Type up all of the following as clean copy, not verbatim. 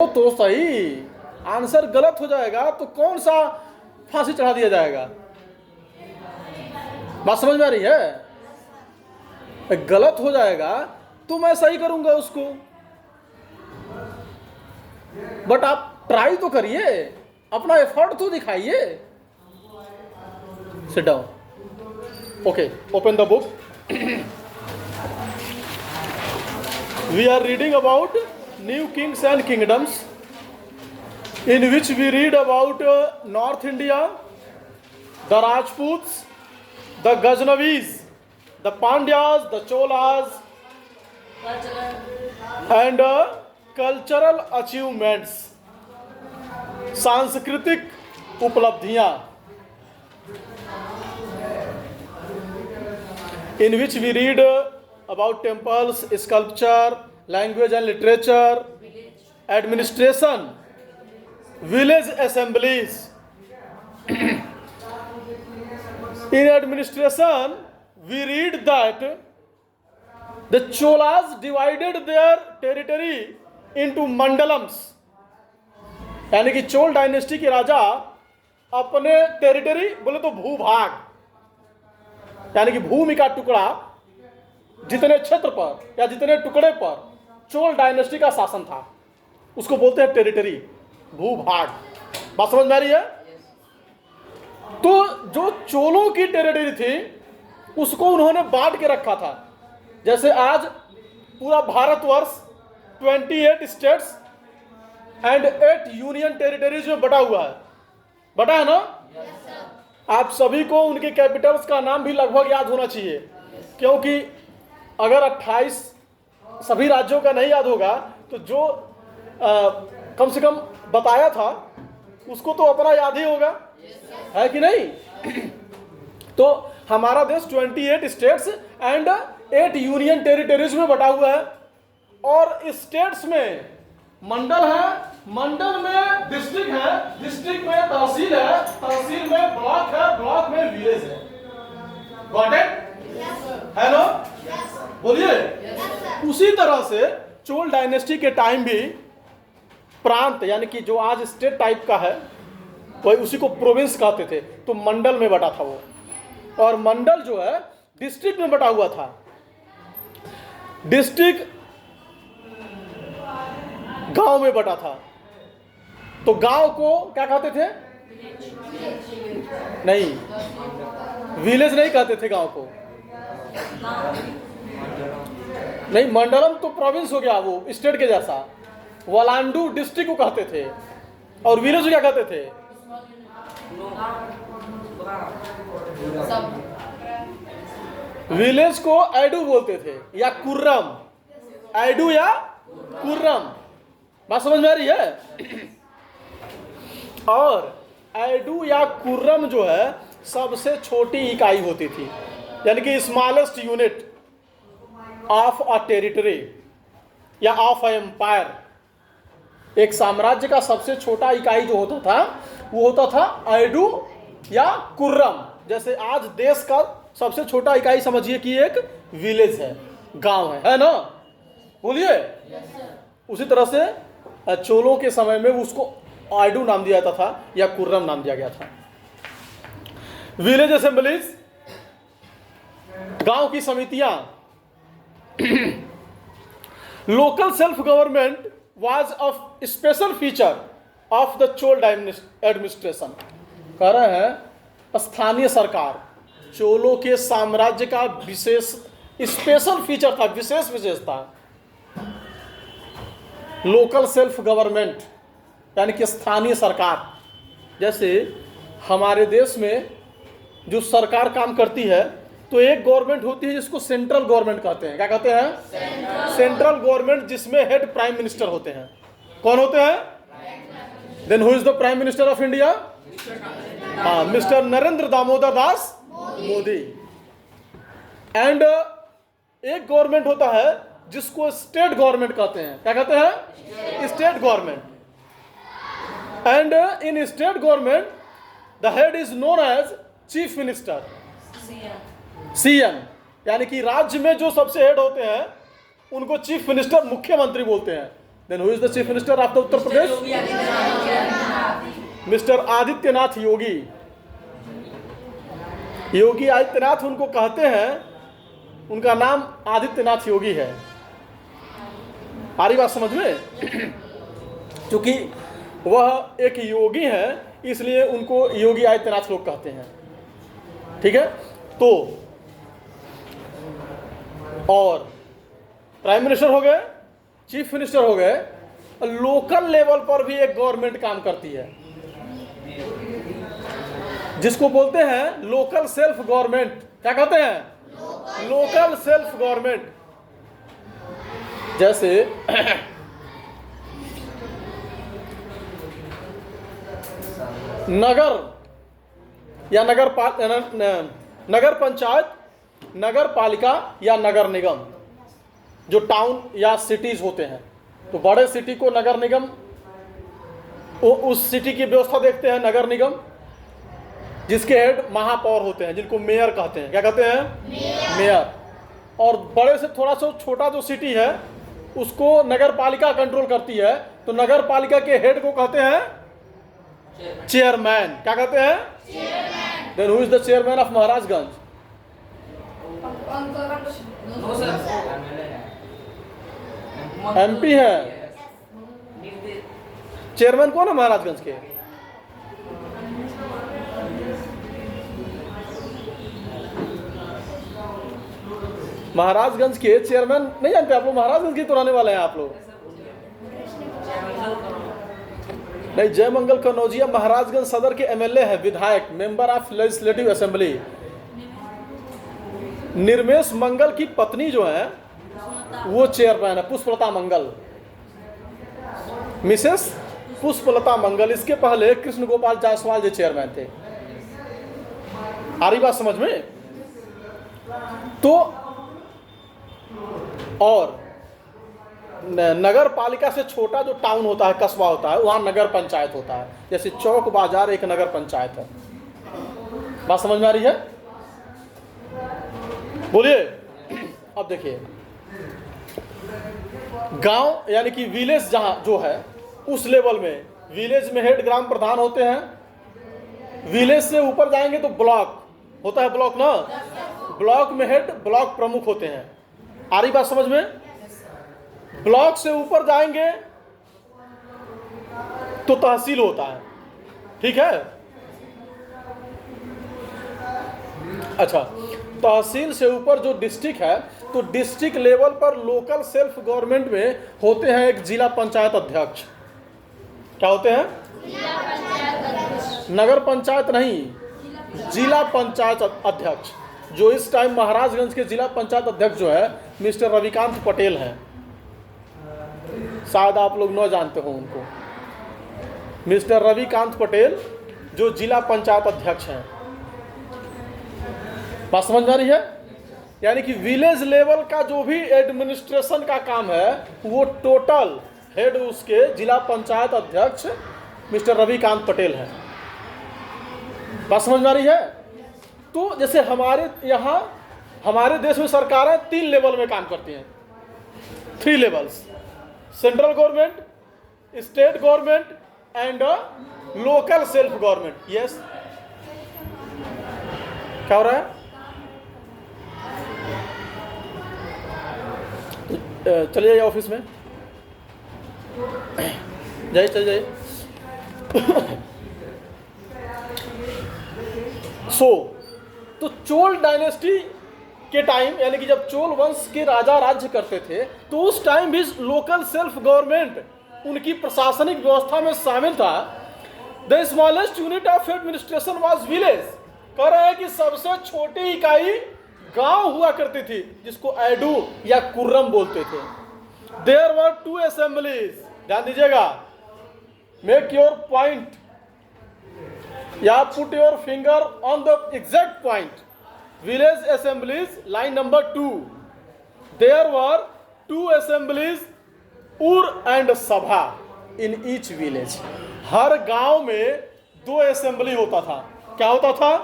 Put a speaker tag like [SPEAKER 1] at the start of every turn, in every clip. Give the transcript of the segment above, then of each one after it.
[SPEAKER 1] तो सही, आंसर गलत हो जाएगा तो कौन सा फांसी चढ़ा दिया जाएगा? बात समझ में आ रही है? गलत हो जाएगा तो मैं सही करूंगा उसको, बट आप ट्राई तो करिए, अपना एफर्ट तो दिखाइए। Sit down. Okay, open the book. We are reading about new kings and kingdoms, in which we read about North India, the Rajputs, the Ghaznavis, the Pandyas, the Cholas, and cultural achievements, सांस्कृतिक उपलब्धियां, in which we read about temples, sculpture, language and literature, administration, village assemblies. In administration, we read that the Cholas divided their territory into mandalams. यानी कि Chola dynasty के राजा अपने territory, बोले तो भूभाग, यानी कि भूमि का टुकड़ा, जितने क्षेत्र पर या जितने टुकड़े पर चोल डायनेस्टी का शासन था उसको बोलते हैं टेरिटरी, भूभाग। बात समझ में आ रही है? तो जो चोलों की टेरिटरी थी उसको उन्होंने बांट के रखा था। जैसे आज पूरा Bharatvarsh 28 states and 8 union territories में बटा हुआ है, बटा है ना? आप सभी को उनके कैपिटल्स का नाम भी लगभग याद होना चाहिए, क्योंकि अगर 28 सभी राज्यों का नहीं याद होगा तो जो कम से कम बताया था उसको तो अपना याद ही होगा, है कि नहीं? तो हमारा देश 28 स्टेट्स एंड 8 यूनियन टेरिटरीज में बटा हुआ है, और स्टेट्स में मंडल है, मंडल में डिस्ट्रिक्ट है, डिस्ट्रिक्ट में तहसील है, तहसील में ब्लॉक है, ब्लॉक में विलेज है। Got it? है ना? बोलिए। उसी तरह से चोल डायनेस्टी के टाइम भी प्रांत, यानी कि जो आज स्टेट टाइप का है वही उसी को प्रोविंस कहते थे, तो मंडल में बटा था वो, और मंडल जो है डिस्ट्रिक्ट में बटा हुआ था। डिस्ट्रिक्ट गांव में बटा था, तो गांव को क्या कहते थे? नहीं, विलेज नहीं कहते थे गांव को, नहीं, मंडलम तो प्रोविंस हो गया, वो स्टेट के जैसा। वलांडू डिस्ट्रिक्ट को कहते थे, और विलेज को क्या कहते थे? विलेज को एडू बोलते थे या कुर्रम, एडू या कुर्रम। बात समझ में आ रही है? और एडू या कुर्रम जो है सबसे छोटी इकाई होती थी, यानी कि smallest unit of a territory या ऑफ अ एम्पायर। एक साम्राज्य का सबसे छोटा इकाई जो होता था वो होता था एडू या कुर्रम। जैसे आज देश का सबसे छोटा इकाई समझिए कि एक विलेज है, गांव है ना? बोलिए। उसी तरह से चोलों के समय में उसको एडू नाम दिया जाता था या कुर्रम नाम दिया गया था। विलेज असेंबलीज, गांव की समितियां। Local self government was of special feature of the Chol administration। कह रहे हैं स्थानीय सरकार चोलों के साम्राज्य का विशेष स्पेशल फीचर था, विशेष विशेषता। लोकल सेल्फ गवर्नमेंट यानी कि स्थानीय सरकार। जैसे हमारे देश में जो सरकार काम करती है तो एक गवर्नमेंट होती है जिसको सेंट्रल गवर्नमेंट कहते हैं। क्या कहते हैं? सेंट्रल गवर्नमेंट, जिसमें हेड प्राइम मिनिस्टर होते हैं। कौन होते हैं? Then who is the prime minister of India? हाँ, मिस्टर नरेंद्र दामोदर दास मोदी। एंड एक गवर्नमेंट होता है जिसको स्टेट गवर्नमेंट कहते हैं। क्या कहते हैं? State government. And in state government the head is known as chief minister, CM. यानी कि राज्य में जो सबसे हेड होते हैं उनको चीफ मिनिस्टर, मुख्यमंत्री बोलते हैं। Then who is the chief minister of the Uttar Pradesh? Mister Adityanath Yogi. Yogi Adityanath उनको कहते हैं, उनका नाम आदित्यनाथ योगी है। आ रही बात समझ में? क्योंकि वह एक योगी है, इसलिए उनको योगी आदित्यनाथ लोग कहते हैं। ठीक है, तो और प्राइम मिनिस्टर हो गए, चीफ मिनिस्टर हो गए, लोकल लेवल पर भी एक गवर्नमेंट काम करती है जिसको बोलते हैं लोकल सेल्फ गवर्नमेंट। क्या कहते हैं? Local self government. जैसे नगर या नगर पंचायत, नगर पालिका या नगर निगम, जो टाउन या सिटीज होते हैं, तो बड़े सिटी को नगर निगम, उस सिटी की व्यवस्था देखते हैं नगर निगम, जिसके हेड महापौर होते हैं, जिनको मेयर कहते हैं। क्या कहते हैं? मेयर। और बड़े से थोड़ा सा छोटा जो सिटी है उसको नगर पालिका कंट्रोल करती है, तो नगर पालिका के हेड को कहते हैं चेयरमैन। क्या कहते हैं? Then who is the chairman of Maharajganj? MP है। चेयरमैन कौन है महाराजगंज के? महाराजगंज के चेयरमैन नहीं जानते आप लोग? महाराजगंज के तो रहने वाले हैं आप लोग? नहीं, जयमंगल कनौजिया महाराजगंज सदर के एमएलए है, विधायक, member of legislative assembly. Nirmesh मंगल की पत्नी जो है वो चेयरमैन है, पुष्पलता मंगल, मिसेस पुष्पलता मंगल। इसके पहले कृष्ण गोपाल जायसवाल जी चेयरमैन थे। आ रही बात समझ में? तो और नगर पालिका से छोटा जो टाउन होता है, कस्बा होता है, वहां नगर पंचायत होता है। जैसे चौक बाजार एक नगर पंचायत है। बात समझ में आ रही है? बोलिए। अब देखिए, गांव यानी कि विलेज जहां जो है उस लेवल में, विलेज में हेड ग्राम प्रधान होते हैं। विलेज से ऊपर जाएंगे तो ब्लॉक होता है, ब्लॉक ना, ब्लॉक में हेड ब्लॉक प्रमुख होते हैं। आ रही बात समझ में? ब्लॉक से ऊपर जाएंगे तो तहसील होता है। ठीक है, अच्छा, तहसील से ऊपर जो डिस्ट्रिक्ट है, तो डिस्ट्रिक्ट लेवल पर लोकल सेल्फ गवर्नमेंट में होते हैं एक जिला पंचायत अध्यक्ष। क्या होते हैं? नगर पंचायत नहीं, जिला पंचायत अध्यक्ष। जो इस टाइम महाराजगंज के जिला पंचायत अध्यक्ष जो है मिस्टर रविकांत पटेल हैं। शायद आप लोग न जानते हो उनको। मिस्टर रविकांत पटेल जो जिला पंचायत अध्यक्ष हैं। बात समझ में आ रही है? यानी कि विलेज लेवल का जो भी एडमिनिस्ट्रेशन का काम है वो टोटल हेड उसके जिला पंचायत अध्यक्ष मिस्टर रविकांत पटेल हैं। बात समझ में आ रही है? तो जैसे हमारे यहाँ, हमारे देश में सरकारें 3 लेवल में काम करती हैं, 3 levels: central government, state government and local self government. Yes, क्या हो रहा है? चलिए जाइए ऑफिस में, जाइए, चलिए जाइए। तो चोल डायनेस्टी के टाइम, यानी कि जब चोल वंश के राजा राज्य करते थे, तो उस टाइम भी लोकल सेल्फ गवर्नमेंट उनकी प्रशासनिक व्यवस्था में शामिल था। The smallest unit of administration was village. कह रहे हैं कि सबसे छोटी इकाई गांव हुआ करती थी, जिसको एडू या कुर्रम बोलते थे। There were 2 assemblies. ध्यान दीजिएगा, मेक योर पॉइंट या put your finger on the exact point. Village assemblies, line number 2। There were 2 assemblies, Ur and sabha in each village. हर गांव में 2 असेंबली होता था। क्या होता था?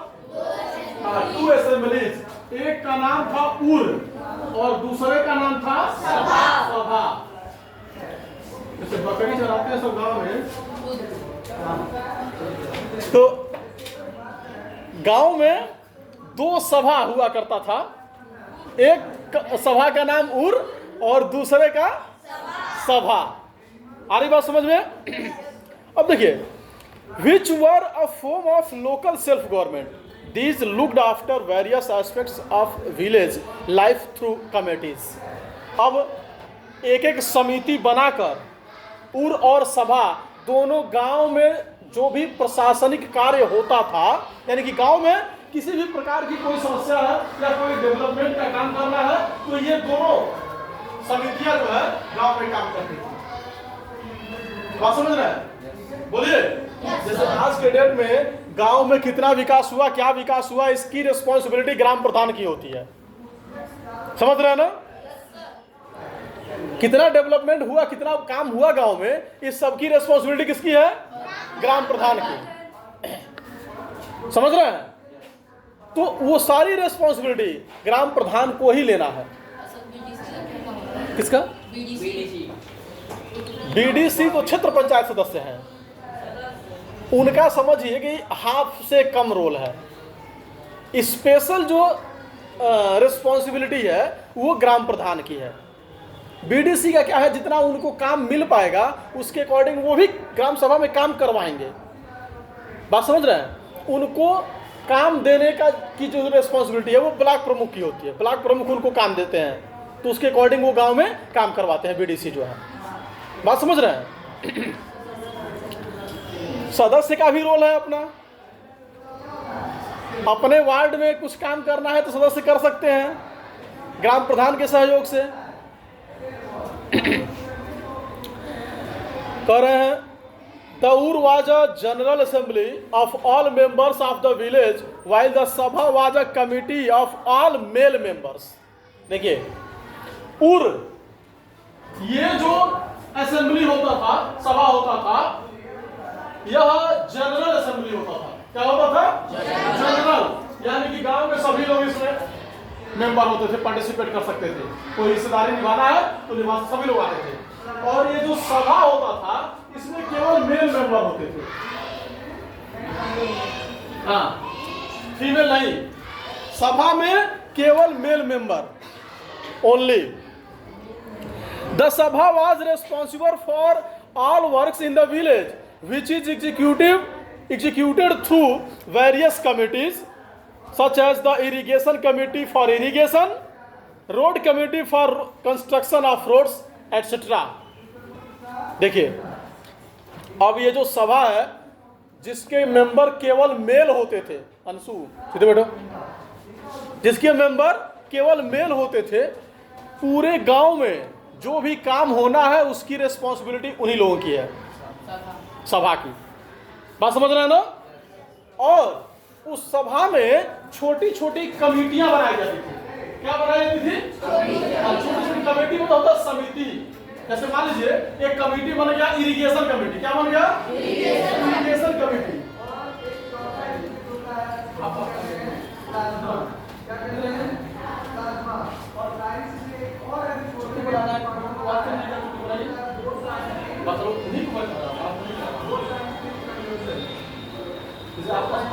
[SPEAKER 1] 2 असेंबलीज। एक का नाम था उर और दूसरे का नाम था सभा। जैसे बकरी चराते हैं सब गाँव में, तो गांव में दो सभा हुआ करता था। एक सभा का नाम उर और दूसरे का सभा। आ रही बात समझ में? अब देखिए, which were a form of local self government. These looked after various aspects of village life through committees. अब एक एक समिति बनाकर उर और सभा दोनों गांव में जो भी प्रशासनिक कार्य होता था, यानी कि गांव में किसी भी प्रकार की कोई समस्या है या कोई डेवलपमेंट का काम करना है, तो ये दोनों समितियां जो है गांव में काम करती थी। बात समझ रहे हैं? बोलिए। जैसे आज के डेट में गांव में कितना विकास हुआ, क्या विकास हुआ, इसकी रिस्पॉन्सिबिलिटी ग्राम प्रधान की होती है। समझ रहे हैं ना? कितना डेवलपमेंट हुआ, कितना काम हुआ गांव में, इस सब की रिस्पॉन्सिबिलिटी किसकी है? ग्राम प्रधान की। समझ रहे हैं? तो वो सारी रिस्पॉन्सिबिलिटी ग्राम प्रधान को ही लेना है। किसका? बीडीसी तो क्षेत्र पंचायत सदस्य हैं, उनका समझिए कि हाफ से कम रोल है। स्पेशल जो रिस्पॉन्सिबिलिटी है वो ग्राम प्रधान की है। बीडीसी का क्या है, जितना उनको काम मिल पाएगा उसके अकॉर्डिंग वो भी ग्राम सभा में काम करवाएंगे। बात समझ रहे हैं? उनको काम देने का की जो रिस्पॉन्सिबिलिटी है वो ब्लॉक प्रमुख की होती है। ब्लॉक प्रमुख उनको काम देते हैं, तो उसके अकॉर्डिंग वो गांव में काम करवाते हैं बीडीसी जो है। बात समझ रहे हैं? सदस्य का भी रोल है अपना। अपने वार्ड में कुछ काम करना है तो सदस्य कर सकते हैं ग्राम प्रधान के सहयोग से। कह रहे हैं the Ur was a general assembly of all members of the village while the Sabha was a committee of all male members. देखिए, उर ये जो असेंबली होता था, सभा होता था, यह जनरल असेंबली होता था। क्या होता था? जनरल, यानी कि गांव के सभी लोग इसमें मेंबर होते थे, पार्टिसिपेट कर सकते थे। कोई हिस्सेदारी निभाना है तो निभा, सभी लोग आते थे। और ये जो सभा होता था इसमें केवल मेल मेंबर होते थे, हाँ, फीमेल नहीं। सभा में केवल male member only. The Sabha was responsible for all works in the village which is executed through various committees such as the irrigation committee for irrigation, road committee for construction of roads etc. देखिए, अब ये जो सभा है जिसके member केवल mail होते थे, अंशु सीधे बैठो, जिसके मेंबर केवल मेल होते थे, पूरे गांव में जो भी काम होना है उसकी रिस्पॉन्सिबिलिटी उन्हीं लोगों की है, सभा की। बात समझ रहे हैं ना? और उस सभा में छोटी छोटी कमेटियां बनाई जाती थी। क्या बनाई जाती थी? छोटी छोटी कमेटी मतलब होता है समिति। जैसे मान लीजिए एक कमेटी बन गया इरिगेशन कमेटी। क्या बन गया? Irrigation committee.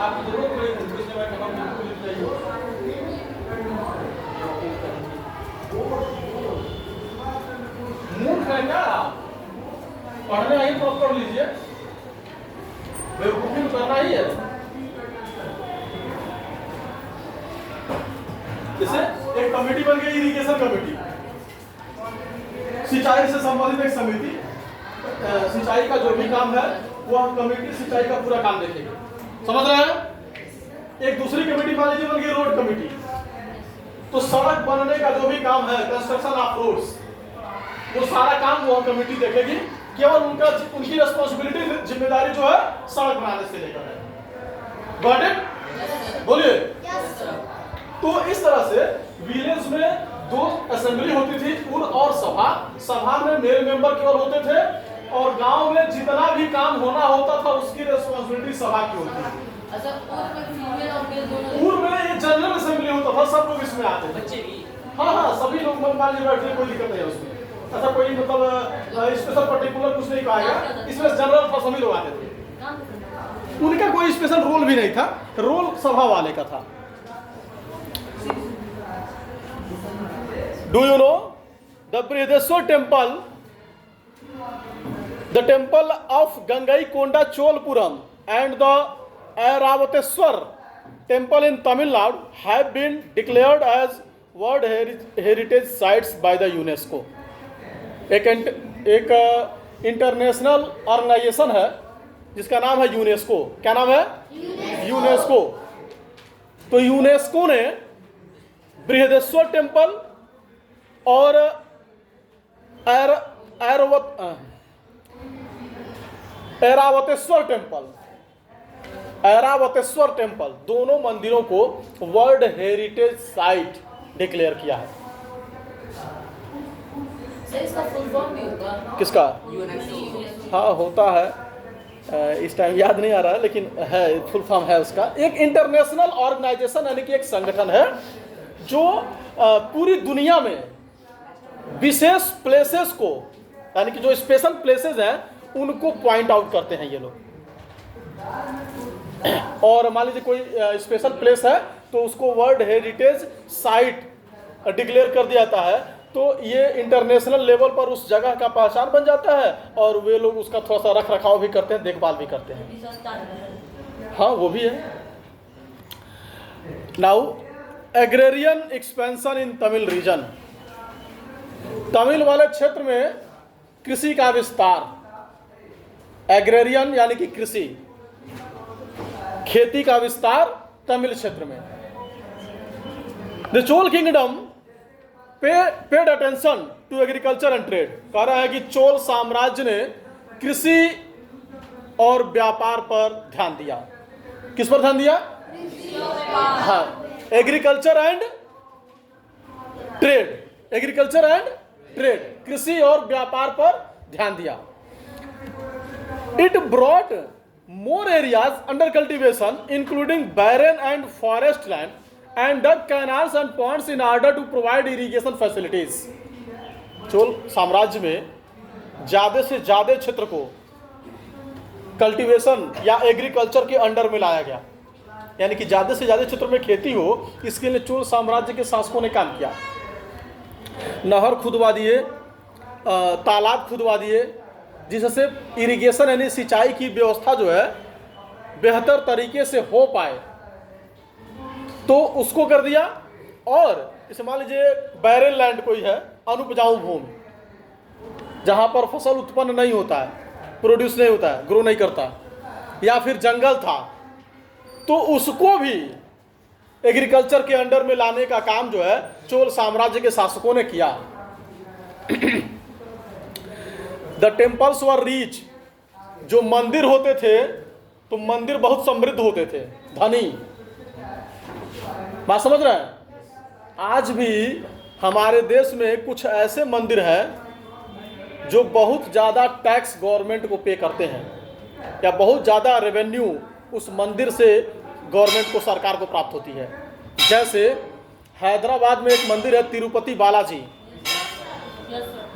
[SPEAKER 1] आपकी जरूरत पड़ेगी मूर्ख है क्या? पढ़ने आई तो पढ़ लीजिए, बेवकूफी करना ही है। जैसे एक कमेटी बन गई इरिगेशन कमेटी, सिंचाई से संबंधित एक समिति, सिंचाई का जो भी काम है वह कमेटी सिंचाई का पूरा काम देखेगी। समझ रहे हैं? एक दूसरी कमेटी मान लीजिए बन गई रोड कमेटी, तो सड़क बनने का जो भी काम है, कंस्ट्रक्शन ऑफ रोड्स, वो सारा काम वो कमेटी देखेगी। केवल उनकी रिस्पॉन्सिबिलिटी, जिम्मेदारी जो है सड़क बनाने से लेकर है। Got it? बोलिए। तो इस तरह से विलेज में दो असेंबली होती थी, उर और सभा। सभा में मेल मेंबर केवल होते थे और गांव में जितना भी काम होना होता था उसकी रिस्पॉन्सिबिलिटी सभा की होती थी। उर में ये जनरल असेंबली होता था, सब लोग इसमें आते थे। हाँ हाँ, सभी लोग मन मान लीजिए बैठे, कोई दिक्कत नहीं है उसमें। ऐसा कोई मतलब स्पेशल पर्टिकुलर कुछ नहीं कहा गया, इसमें जनरल पर सभी लोग आते थे। उनका कोई स्पेशल रोल भी नहीं था, रोल सभा वाले का था। Do you know the Brihadeeswara temple, the temple of Gangaikonda Cholapuram and the Airavatesvara temple in Tamil Nadu have been declared as world heritage sites by the UNESCO. एक इंटरनेशनल ऑर्गेनाइजेशन है जिसका नाम है यूनेस्को। क्या नाम है? यूनेस्को। तो यूनेस्को ने बृहदेश्वर टेम्पल और ऐरावतेश्वर टेम्पल दोनों मंदिरों को वर्ल्ड हेरिटेज साइट डिक्लेयर किया है।
[SPEAKER 2] इसका फुल फॉर्म भी होगा?
[SPEAKER 1] किसका? हाँ होता है, इस टाइम याद नहीं आ रहा है, लेकिन है, फुल फॉर्म है उसका। एक इंटरनेशनल ऑर्गेनाइजेशन यानी कि एक संगठन है जो पूरी दुनिया में विशेष प्लेसेस को, यानी कि जो स्पेशल प्लेसेस हैं उनको पॉइंट आउट करते हैं ये लोग। और मान लीजिए कोई स्पेशल प्लेस है तो उसको वर्ल्ड हेरिटेज साइट डिक्लेयर कर दिया जाता है, तो ये इंटरनेशनल लेवल पर उस जगह का पहचान बन जाता है और वे लोग उसका थोड़ा सा रख रखाव भी करते हैं, देखभाल भी करते हैं। हाँ वो भी है। Now agrarian expansion in Tamil region, Tamil वाले क्षेत्र में कृषि का विस्तार। एग्रेरियन यानी कि कृषि, खेती का विस्तार तमिल क्षेत्र में। The Chola kingdom paid attention to agriculture and trade. कह रहा है कि चोल साम्राज्य ने कृषि और व्यापार पर ध्यान दिया। किस पर ध्यान दिया? हाँ, agriculture and trade, agriculture and trade, कृषि और व्यापार पर ध्यान दिया। It brought more areas under cultivation including barren and forest land and dug canals and ponds in order to provide irrigation facilities। Chola साम्राज्य में ज़्यादा से ज़्यादा क्षेत्र को कल्टीवेशन या एग्रीकल्चर के अंडर में लाया गया, यानी कि ज़्यादा से ज़्यादा क्षेत्र में खेती हो, इसके लिए चोल साम्राज्य के शासकों ने काम किया। नहर खुदवा दिए, तालाब खुदवा दिए, जिससे इरिगेशन यानी सिंचाई की व्यवस्था जो है बेहतर तरीके से हो पाए, तो उसको कर दिया। और इसे मान लीजिए बैरन लैंड कोई है, अनुपजाऊ भूमि, जहाँ पर फसल उत्पन्न नहीं होता है, प्रोड्यूस नहीं होता है, ग्रो नहीं करता, या फिर जंगल था, तो उसको भी एग्रीकल्चर के अंडर में लाने का काम जो है चोल साम्राज्य के शासकों ने किया। द टेम्पल्स वर रिच, जो मंदिर होते थे तो मंदिर बहुत समृद्ध होते थे, धनी। बात समझ रहे हैं? आज भी हमारे देश में कुछ ऐसे मंदिर हैं जो बहुत ज़्यादा टैक्स गवर्नमेंट को पे करते हैं, या बहुत ज़्यादा रेवेन्यू उस मंदिर से गवर्नमेंट को, सरकार को प्राप्त होती है। जैसे हैदराबाद में एक मंदिर है तिरुपति बालाजी,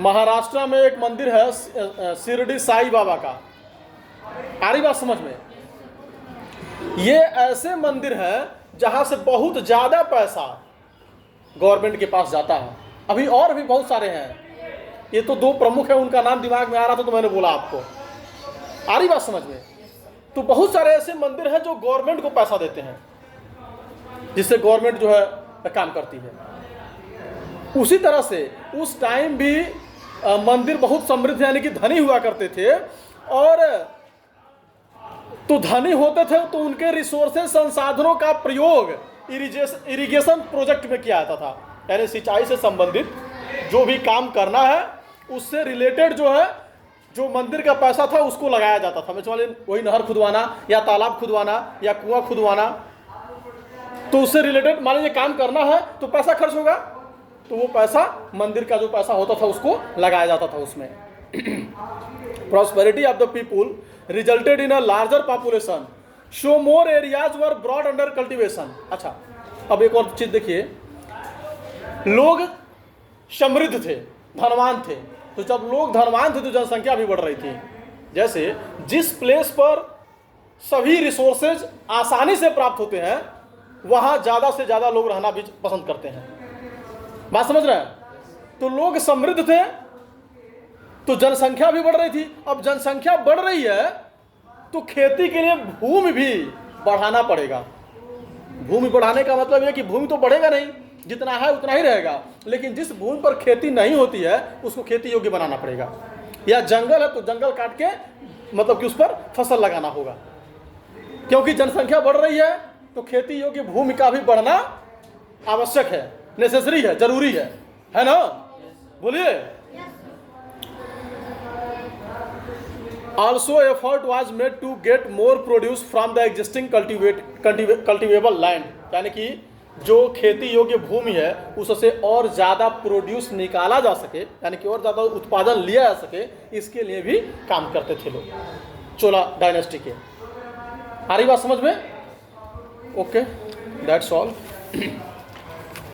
[SPEAKER 1] महाराष्ट्र में एक मंदिर है शिरडी साई बाबा का। आ रही बात समझ में? ये ऐसे मंदिर हैं जहां से बहुत ज़्यादा पैसा गवर्नमेंट के पास जाता है। अभी और भी बहुत सारे हैं, ये तो दो प्रमुख हैं, उनका नाम दिमाग में आ रहा था तो मैंने बोला आपको। आ रही बात समझ में? तो बहुत सारे ऐसे मंदिर हैं जो गवर्नमेंट को पैसा देते हैं, जिससे गवर्नमेंट जो है काम करती है। उसी तरह से उस टाइम भी मंदिर बहुत समृद्ध यानी कि धनी हुआ करते थे, और तो धनी होते थे तो उनके रिसोर्सेज, संसाधनों का प्रयोग इरिगेशन प्रोजेक्ट में किया जाता था, यानी सिंचाई से संबंधित जो भी काम करना है उससे रिलेटेड जो है, जो मंदिर का पैसा था उसको लगाया जाता था। मतलब वही नहर खुदवाना या तालाब खुदवाना या कुआं खुदवाना, तो उससे रिलेटेड मान लीजिए काम करना है तो पैसा खर्च होगा, तो वो पैसा मंदिर का जो पैसा होता था उसको लगाया जाता था उसमें। Prosperity of the people resulted in a larger population, so more areas were brought under cultivation. अच्छा, अब एक और चीज देखिए, लोग समृद्ध थे, धनवान थे, तो जब लोग धनवान थे तो जनसंख्या भी बढ़ रही थी। जैसे जिस प्लेस पर सभी रिसोर्सेज आसानी से प्राप्त होते हैं वहां ज्यादा से ज्यादा लोग रहना भी पसंद करते हैं। बात समझ रहे हैं? तो लोग समृद्ध थे तो जनसंख्या भी बढ़ रही थी। अब जनसंख्या बढ़ रही है तो खेती के लिए भूमि भी बढ़ाना पड़ेगा। भूमि बढ़ाने का मतलब यह कि भूमि तो बढ़ेगा नहीं, जितना है उतना ही रहेगा, लेकिन जिस भूमि पर खेती नहीं होती है उसको खेती योग्य बनाना पड़ेगा। या जंगल है तो जंगल काट के मतलब कि उस पर फसल लगाना होगा। क्योंकि जनसंख्या बढ़ रही है तो खेती योग्य भूमि का भी बढ़ना आवश्यक है, नेसेसरी है, जरूरी है ना? बोलिए। Also effort was made to get more produce from the existing cultivable land, यानी कि जो खेती योग्य भूमि है उससे और ज़्यादा प्रोड्यूस निकाला जा सके, यानी कि और ज़्यादा उत्पादन लिया जा सके, इसके लिए भी काम करते थे लोग चोला डायनेस्टी के। आ रही बात समझ में? Okay, that's all.